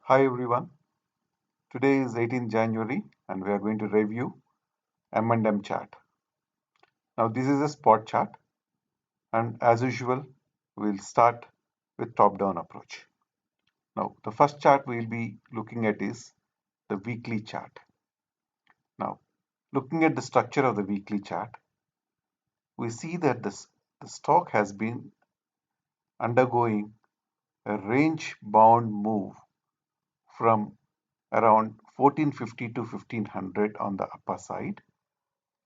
Hi everyone. Today is 18th January and we are going to review M&M chart. Now this is a spot chart and as usual we'll start with top-down approach. Now the first chart we'll be looking at is the weekly chart. Now looking at the structure of the weekly chart, we see that the stock has been undergoing a range-bound move from around 1450 to 1500 on the upper side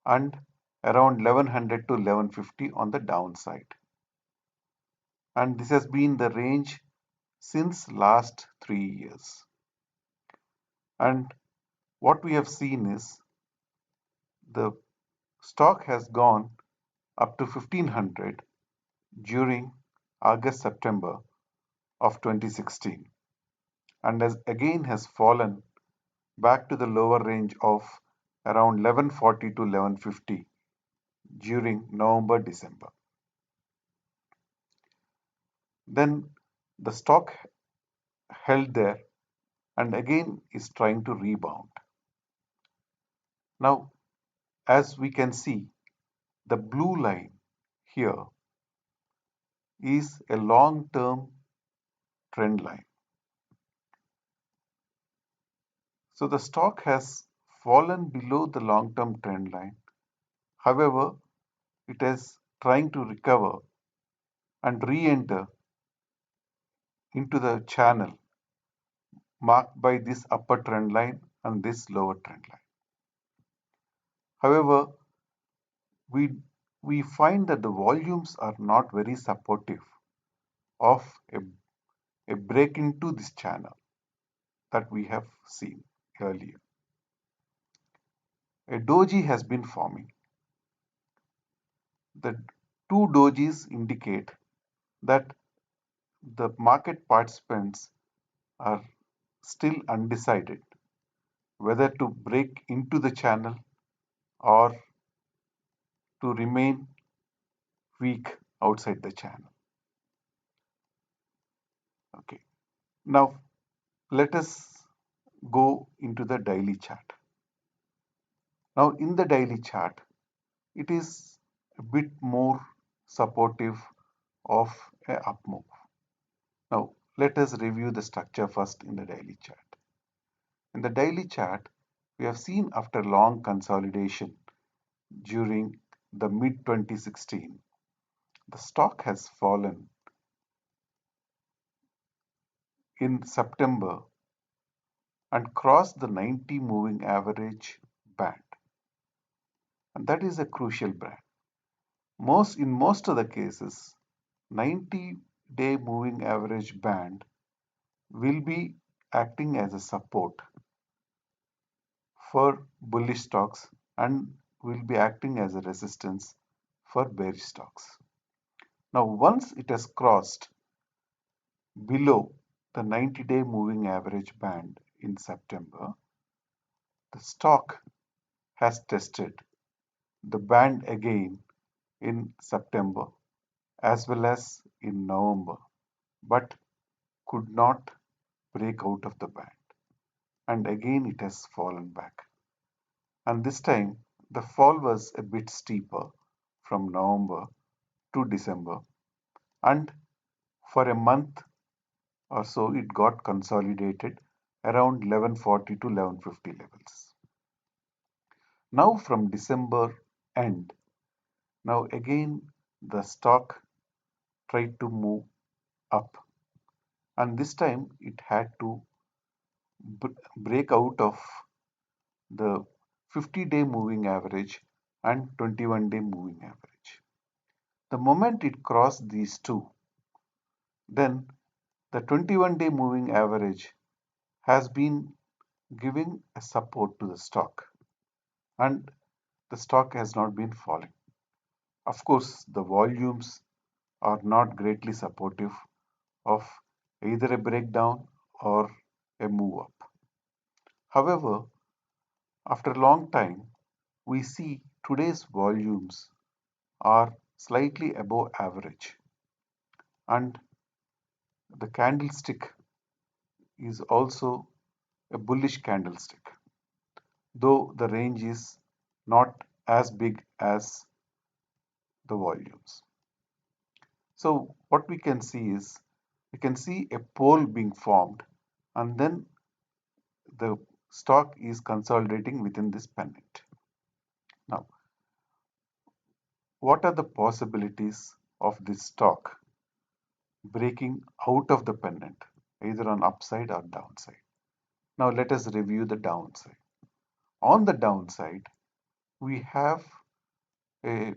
and around 1100 to 1150 on the downside. And this has been the range since last 3 years. And what we have seen is the stock has gone up to 1500 during August September of 2016 and has fallen back to the lower range of around 1140 to 1150 during November December. Then the stock held there and again is trying to rebound. Now, as we can see, the blue line here is a long-term trend line. So the stock has fallen below the long-term trend line. However, it is trying to recover and re-enter into the channel marked by this upper trend line and this lower trend line. However, we we find that the volumes are not very supportive of a break into this channel that we have seen earlier. A doji has been forming. The two dojis indicate that the market participants are still undecided whether to break into the channel or to remain weak outside the channel. Okay. Now let us go into the daily chart. Now in the daily chart, it is a bit more supportive of a up move. Now let us review the structure first in the daily chart. In the daily chart, we have seen after long consolidation during the mid 2016, the stock has fallen in September and crossed the 90 moving average band. And that is a crucial band. In most of the cases, 90-day moving average band will be acting as a support for bullish stocks and will be acting as a resistance for bearish stocks. Now, once it has crossed below the 90-day moving average band in September, the stock has tested the band again in September as well as in November, but could not break out of the band. And again it has fallen back. And this time the fall was a bit steeper from November to December, and for a month or so it got consolidated around 1140 to 1150 levels. Now from December end, now again the stock tried to move up, and this time it had to break out of the 50-day moving average and 21-day moving average. The moment it crossed these two, then the 21-day moving average has been giving a support to the stock, and the stock has not been falling. Of course, the volumes are not greatly supportive of either a breakdown or a move up. However, after a long time, we see today's volumes are slightly above average, and the candlestick is also a bullish candlestick, though the range is not as big as the volumes. So what we can see is we can see a pole being formed, and then the stock is consolidating within this pennant. Now, what are the possibilities of this stock breaking out of the pennant, either on upside or downside? Now let us review the downside. On the downside, we have a,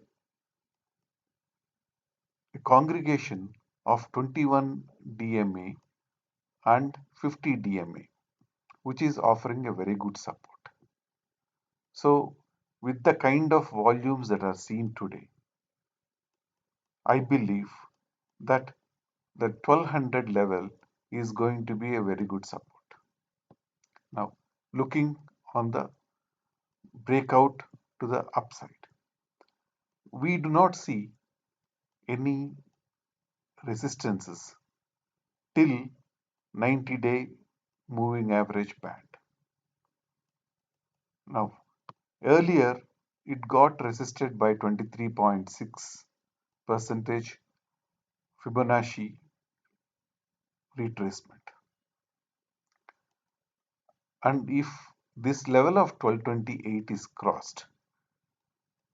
a congregation of 21 DMA and 50 DMA, which is offering a very good support. So, with the kind of volumes that are seen today, I believe that the 1200 level is going to be a very good support. Now, looking on the breakout to the upside, we do not see any resistances till 90-day moving average band. Now, earlier it got resisted by 23.6 percentage Fibonacci retracement. And if this level of 1228 is crossed,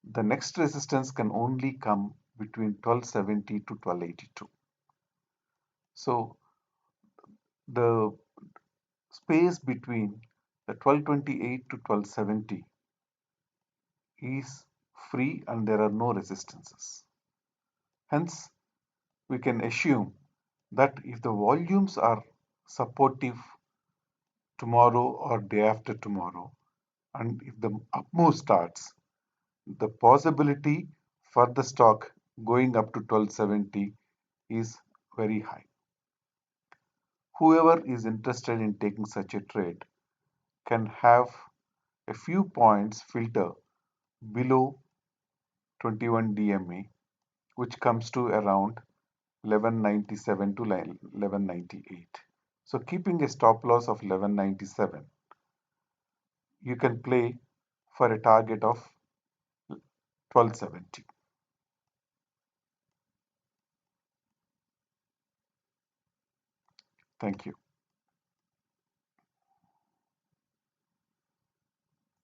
the next resistance can only come between 1270 to 1282. So the space between the 1228 to 1270 is free and there are no resistances. Hence, we can assume that if the volumes are supportive tomorrow or day after tomorrow, and if the up move starts, the possibility for the stock going up to 1270 is very high. Whoever is interested in taking such a trade can have a few points filter below 21 DMA, which comes to around 1197 to 1198. So keeping a stop loss of 1197, you can play for a target of 1270. Thank you.